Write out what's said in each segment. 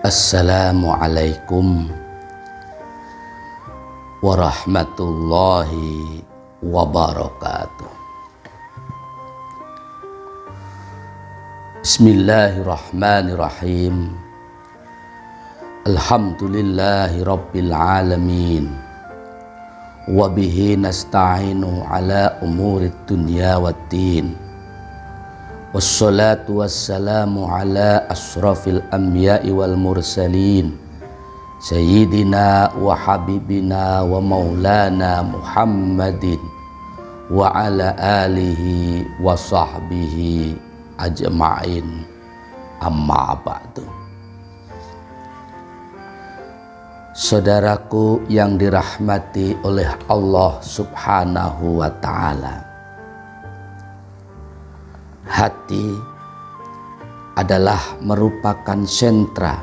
Assalamualaikum warahmatullahi wabarakatuh. Bismillahirrahmanirrahim. Alhamdulillahi rabbil alamin. Wabihi nasta'inu ala umurid dunya waddin. Wassalatu wassalamu ala asrafil anbiya'i wal mursalin Sayyidina wa habibina wa maulana Muhammadin wa ala alihi wa sahbihi ajma'in, amma ba'du. Saudaraku yang dirahmati oleh Allah subhanahu wa ta'ala, hati adalah merupakan sentra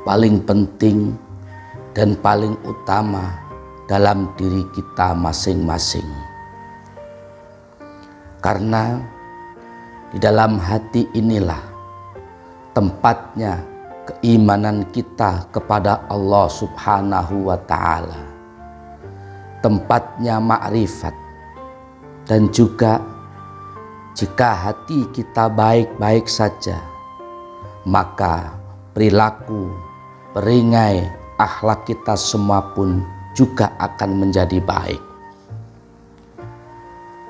paling penting dan paling utama dalam diri kita masing-masing. Karena di dalam hati inilah tempatnya keimanan kita kepada Allah subhanahu wa ta'ala, tempatnya ma'rifat, dan juga jika hati kita baik-baik saja, maka perilaku, peringai, akhlak kita semua pun juga akan menjadi baik.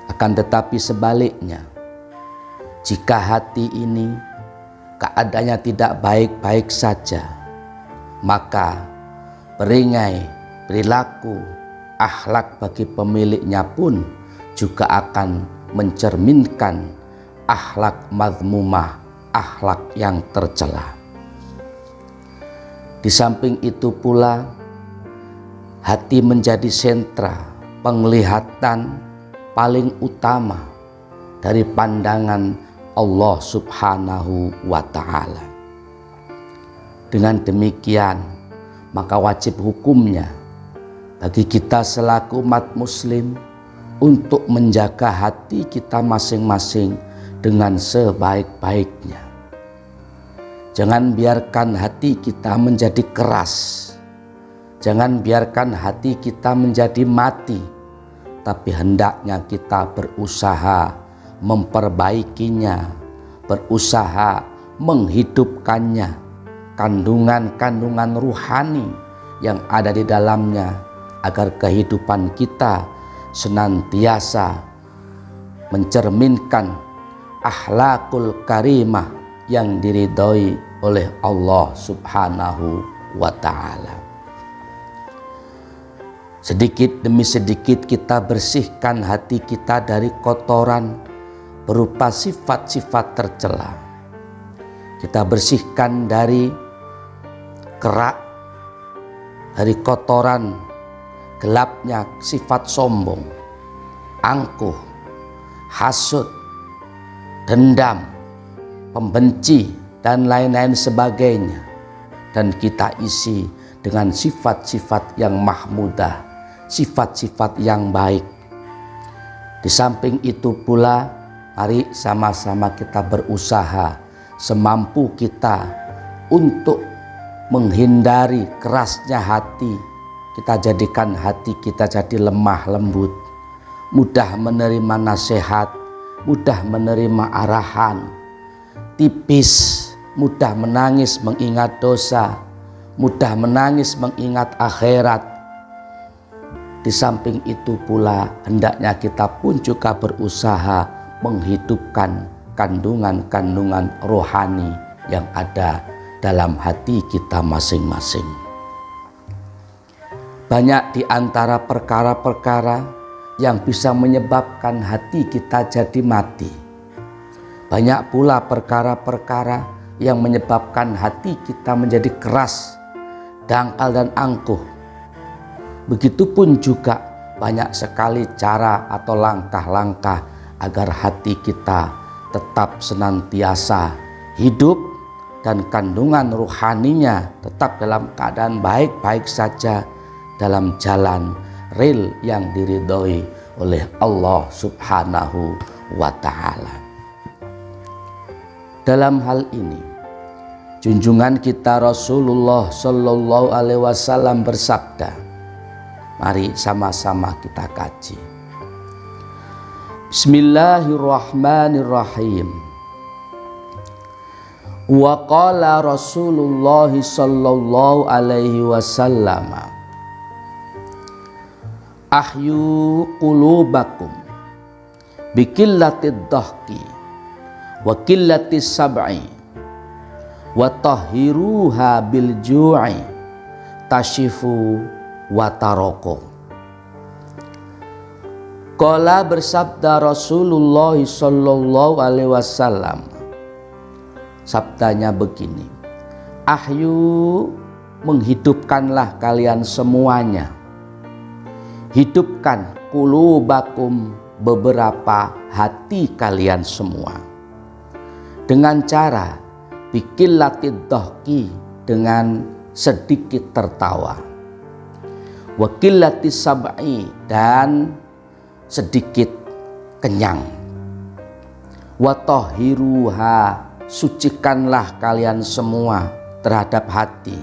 Akan tetapi sebaliknya, jika hati ini keadaannya tidak baik-baik saja, maka peringai, perilaku, akhlak bagi pemiliknya pun juga akan mencerminkan akhlak mazmumah, akhlak yang tercela. Di samping itu pula, hati menjadi sentra penglihatan paling utama dari pandangan Allah subhanahu wa ta'ala. Dengan demikian, maka wajib hukumnya bagi kita selaku umat muslim untuk menjaga hati kita masing-masing dengan sebaik-baiknya. Jangan biarkan hati kita menjadi keras, jangan biarkan hati kita menjadi mati, tapi hendaknya kita berusaha memperbaikinya, berusaha menghidupkannya, kandungan-kandungan ruhani yang ada di dalamnya, agar kehidupan kita senantiasa mencerminkan akhlakul karimah yang diridhoi oleh Allah subhanahu wa ta'ala. Sedikit demi sedikit kita bersihkan hati kita dari kotoran berupa sifat-sifat tercela. Kita bersihkan dari kerak, dari kotoran gelapnya sifat sombong, angkuh, hasud, dendam, pembenci, dan lain-lain sebagainya. Dan kita isi dengan sifat-sifat yang mahmudah, sifat-sifat yang baik. Di samping itu pula, mari sama-sama kita berusaha semampu kita untuk menghindari kerasnya hati. Kita jadikan hati kita jadi lemah lembut, mudah menerima nasihat, mudah menerima arahan, tipis, mudah menangis mengingat dosa, mudah menangis mengingat akhirat. Di samping itu pula, hendaknya kita pun juga berusaha menghidupkan kandungan-kandungan rohani yang ada dalam hati kita masing-masing. Banyak di antara perkara-perkara yang bisa menyebabkan hati kita jadi mati. Banyak pula perkara-perkara yang menyebabkan hati kita menjadi keras, dangkal, dan angkuh. Begitupun juga banyak sekali cara atau langkah-langkah agar hati kita tetap senantiasa hidup dan kandungan ruhaninya tetap dalam keadaan baik-baik saja, dalam jalan rel yang diridhoi oleh Allah Subhanahu wa ta'ala. Dalam hal ini, junjungan kita Rasulullah Shallallahu Alaihi Wasallam bersabda, mari sama-sama kita kaji. Bismillahirrahmanirrahim. Wa qala Rasulullah Shallallahu Alaihi Wasallam, ahyu qulubakum biqillatid dhahki wa qillatis sab'i wa tahhiruha bil ju'i tashifu wa taroko. Qala bersabda Rasulullah Shallallahu Alaihi Wasallam, sabdanya begini, ahyu, menghidupkanlah kalian semuanya, hidupkan qulubakum, beberapa hati kalian semua, dengan cara biqillatid dhahki, dengan sedikit tertawa, wa qillatis sab'i, dan sedikit kenyang, wa tahhiruha, sucikanlah kalian semua terhadap hati,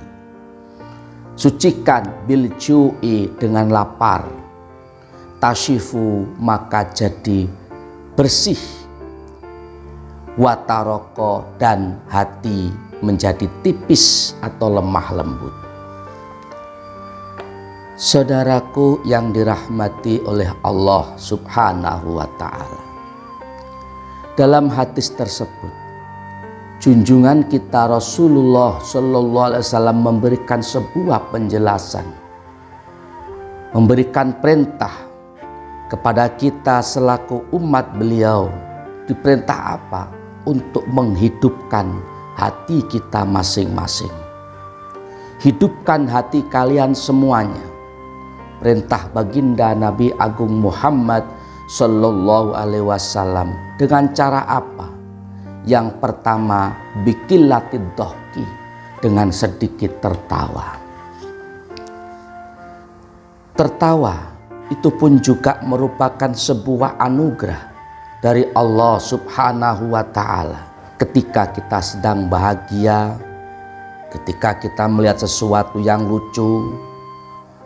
sucikan bil ju'i, dengan lapar, tashifu, maka jadi bersih, wataroko, dan hati menjadi tipis atau lemah lembut. Saudaraku yang dirahmati oleh Allah Subhanahu wa ta'ala, dalam hadis tersebut junjungan kita Rasulullah Shallallahu Alaihi Wasallam memberikan sebuah penjelasan, memberikan perintah kepada kita selaku umat beliau. Diperintah apa? Untuk menghidupkan hati kita masing-masing. Hidupkan hati kalian semuanya. Perintah baginda Nabi Agung Muhammad Sallallahu Alaihi Wasallam. Dengan cara apa? Yang pertama, biqillatid dhahki, dengan sedikit tertawa. Tertawa itu pun juga merupakan sebuah anugerah dari Allah Subhanahu wa ta'ala. Ketika kita sedang bahagia, ketika kita melihat sesuatu yang lucu,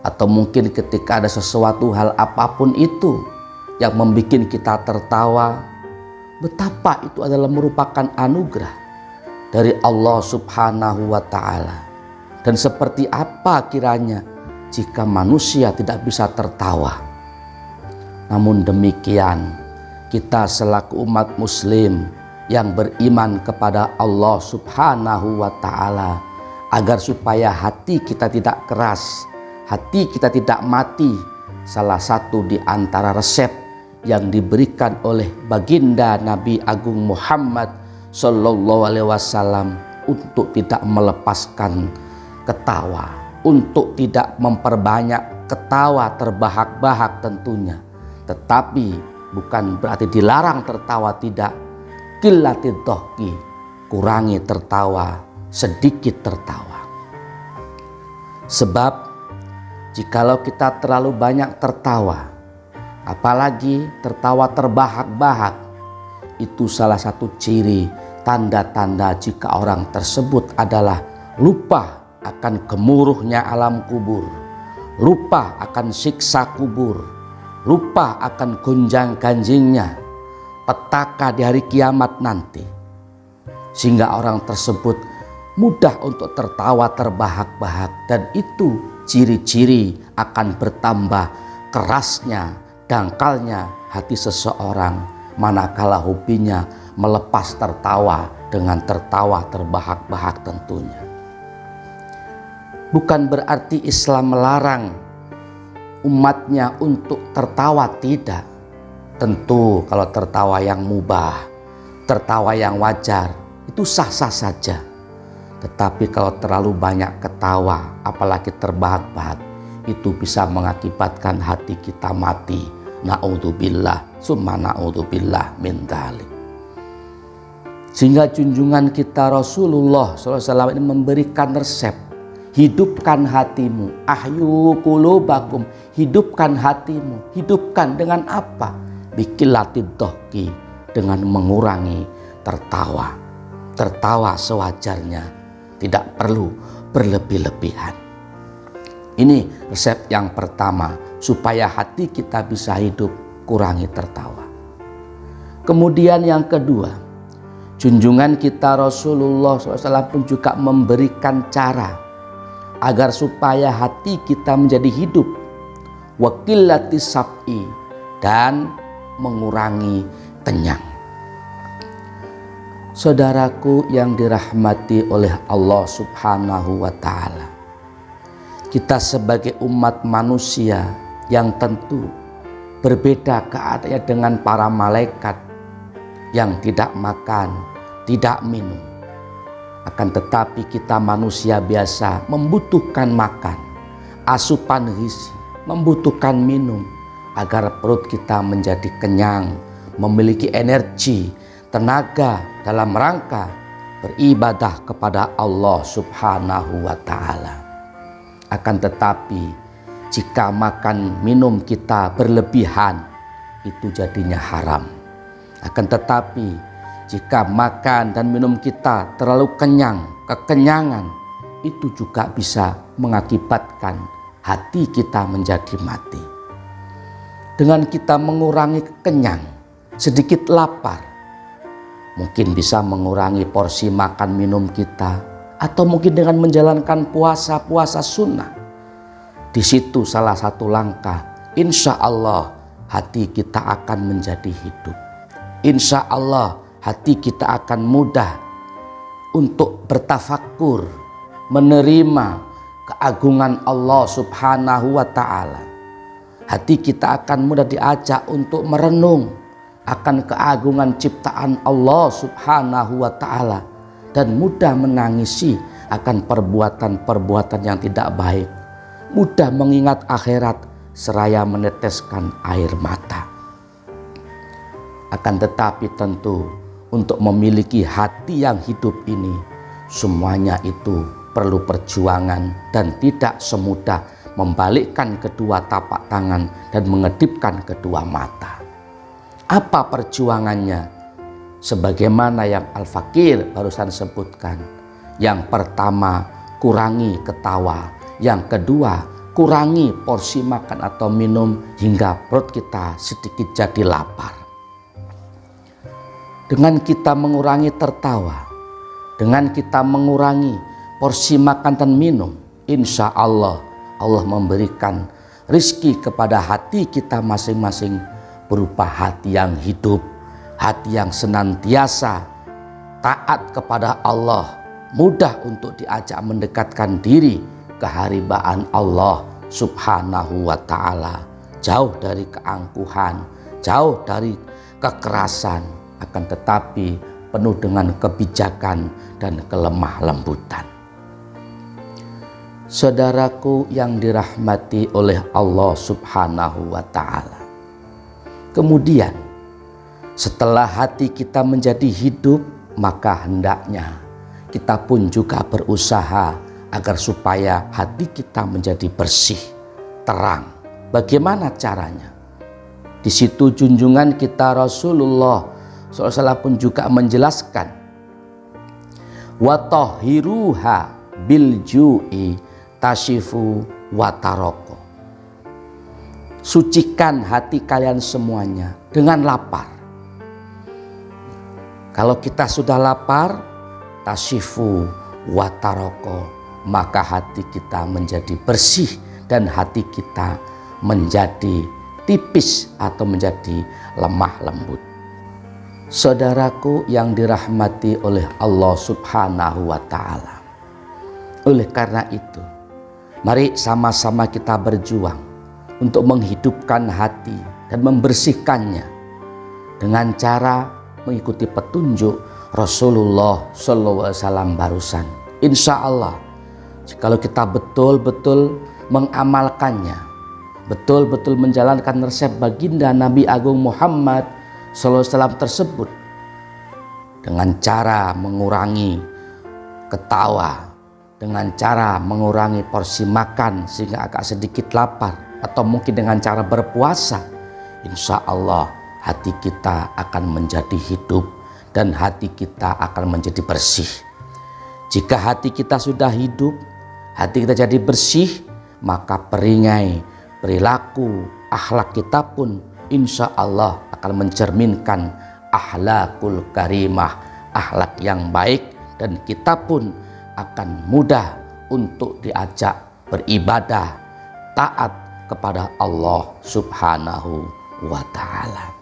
atau mungkin ketika ada sesuatu hal apapun itu yang membuat kita tertawa, betapa itu adalah merupakan anugerah dari Allah Subhanahu wa ta'ala. Dan seperti apa kiranya jika manusia tidak bisa tertawa? Namun demikian, kita selaku umat muslim yang beriman kepada Allah Subhanahu wa ta'ala, agar supaya hati kita tidak keras, hati kita tidak mati, salah satu di antara resep yang diberikan oleh baginda Nabi Agung Muhammad Sallallahu Alaihi Wasallam untuk tidak melepaskan ketawa, untuk tidak memperbanyak ketawa terbahak-bahak tentunya, tetapi bukan berarti dilarang tertawa, tidak. Qillatid dhahki, kurangi tertawa, sedikit tertawa. Sebab jikalau kita terlalu banyak tertawa, apalagi tertawa terbahak-bahak, itu salah satu ciri tanda-tanda jika orang tersebut adalah lupa akan gemuruhnya alam kubur, lupa akan siksa kubur, lupa akan gonjang-ganjingnya petaka di hari kiamat nanti, sehingga orang tersebut mudah untuk tertawa terbahak-bahak. Dan itu ciri-ciri akan bertambah kerasnya, dangkalnya hati seseorang manakala hobinya melepas tertawa dengan tertawa terbahak-bahak tentunya. Bukan berarti Islam melarang umatnya untuk tertawa, tidak. Tentu kalau tertawa yang mubah, tertawa yang wajar, itu sah-sah saja. Tetapi kalau terlalu banyak ketawa, apalagi terbahak-bahak, itu bisa mengakibatkan hati kita mati. Na'udzubillah, summa na'udzubillah min dzalik. Sehingga junjungan kita Rasulullah SAW ini memberikan resep hidupkan hatimu. Ahyu qulubakum, hidupkan hatimu. Hidupkan dengan apa? Biqilatid dhahki, dengan mengurangi tertawa. Tertawa sewajarnya, tidak perlu berlebih-lebihan. Ini resep yang pertama, supaya hati kita bisa hidup, kurangi tertawa. Kemudian yang kedua, junjungan kita Rasulullah SAW pun juga memberikan cara agar supaya hati kita menjadi hidup. Waqillatis sab'i, dan mengurangi kenyang. Saudaraku yang dirahmati oleh Allah Subhanahu wa Ta'ala, kita sebagai umat manusia yang tentu berbeda keadaannya dengan para malaikat yang tidak makan, tidak minum. Akan tetapi kita manusia biasa membutuhkan makan, asupan gizi, membutuhkan minum agar perut kita menjadi kenyang, memiliki energi, tenaga dalam rangka beribadah kepada Allah Subhanahu wa Ta'ala. Akan tetapi jika makan minum kita berlebihan, itu jadinya haram. Akan tetapi jika makan dan minum kita terlalu kenyang, kekenyangan, itu juga bisa mengakibatkan hati kita menjadi mati. Dengan kita mengurangi kenyang, sedikit lapar, mungkin bisa mengurangi porsi makan minum kita, atau mungkin dengan menjalankan puasa sunnah. Di situ salah satu langkah, insya Allah hati kita akan menjadi hidup. Insya Allah hati kita akan mudah untuk bertafakur, menerima keagungan Allah Subhanahu wa Ta'ala. Hati kita akan mudah diajak untuk merenung akan keagungan ciptaan Allah Subhanahu wa Ta'ala, dan mudah menangisi akan perbuatan-perbuatan yang tidak baik, mudah mengingat akhirat seraya meneteskan air mata. Akan tetapi tentu untuk memiliki hati yang hidup ini, semuanya itu perlu perjuangan dan tidak semudah membalikkan kedua tapak tangan dan mengedipkan kedua mata. Apa perjuangannya? Sebagaimana yang Al-Fakir barusan sebutkan. Yang pertama, kurangi ketawa. Yang kedua, kurangi porsi makan atau minum hingga perut kita sedikit jadi lapar. Dengan kita mengurangi tertawa, dengan kita mengurangi porsi makan dan minum, insya Allah Allah memberikan rizki kepada hati kita masing-masing, berupa hati yang hidup, hati yang senantiasa taat kepada Allah, mudah untuk diajak mendekatkan diri ke haribaan Allah Subhanahu wa Ta'ala, jauh dari keangkuhan, jauh dari kekerasan, akan tetapi penuh dengan kebijakan dan kelemah lembutan. Saudaraku yang dirahmati oleh Allah Subhanahu wa Ta'ala, kemudian setelah hati kita menjadi hidup, maka hendaknya kita pun juga berusaha agar supaya hati kita menjadi bersih, terang. Bagaimana caranya? Di situ junjungan kita Rasulullah SAW pun juga menjelaskan, wa tahhiruha bil ju'i tashifu wa taroko. Sucikan hati kalian semuanya dengan lapar. Kalau kita sudah lapar, tashifu wa taroko, maka hati kita menjadi bersih dan hati kita menjadi tipis atau menjadi lemah lembut. Saudaraku yang dirahmati oleh Allah Subhanahu wa Ta'ala, oleh karena itu, mari sama-sama kita berjuang untuk menghidupkan hati dan membersihkannya dengan cara mengikuti petunjuk Rasulullah SAW barusan. Insya Allah, jikalau kita betul-betul mengamalkannya, betul-betul menjalankan resep baginda Nabi Agung Muhammad SAW tersebut, dengan cara mengurangi ketawa dengan cara mengurangi porsi makan sehingga agak sedikit lapar, atau mungkin dengan cara berpuasa, insya Allah hati kita akan menjadi hidup dan hati kita akan menjadi bersih. Jika hati kita sudah hidup, hati kita jadi bersih, maka peringai, perilaku, akhlak kita pun insya Allah akan mencerminkan akhlakul karimah, akhlak yang baik, dan kita pun akan mudah untuk diajak beribadah, taat kepada Allah Subhanahu wa Ta'ala.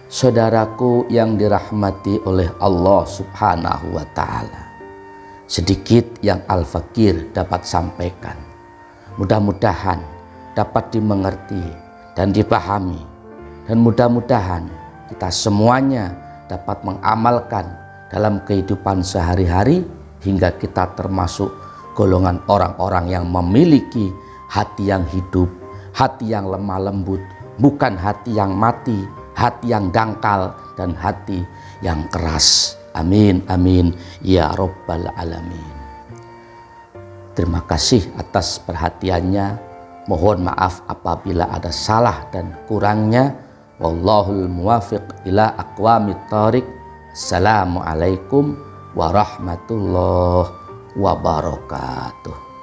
Saudaraku yang dirahmati oleh Allah Subhanahu wa Ta'ala, sedikit yang Al-Fakir dapat sampaikan, mudah-mudahan dapat dimengerti dan dipahami, dan mudah-mudahan kita semuanya dapat mengamalkan dalam kehidupan sehari-hari, hingga kita termasuk golongan orang-orang yang memiliki hati yang hidup, hati yang lemah lembut, bukan hati yang mati, hati yang dangkal, dan hati yang keras. Amin, amin, ya Rabbal Alamin. Terima kasih atas perhatiannya. Mohon maaf apabila ada salah dan kurangnya. Wallahul muwafiq ila aqwamit thoriq. Assalamualaikum warahmatullahi wabarakatuh.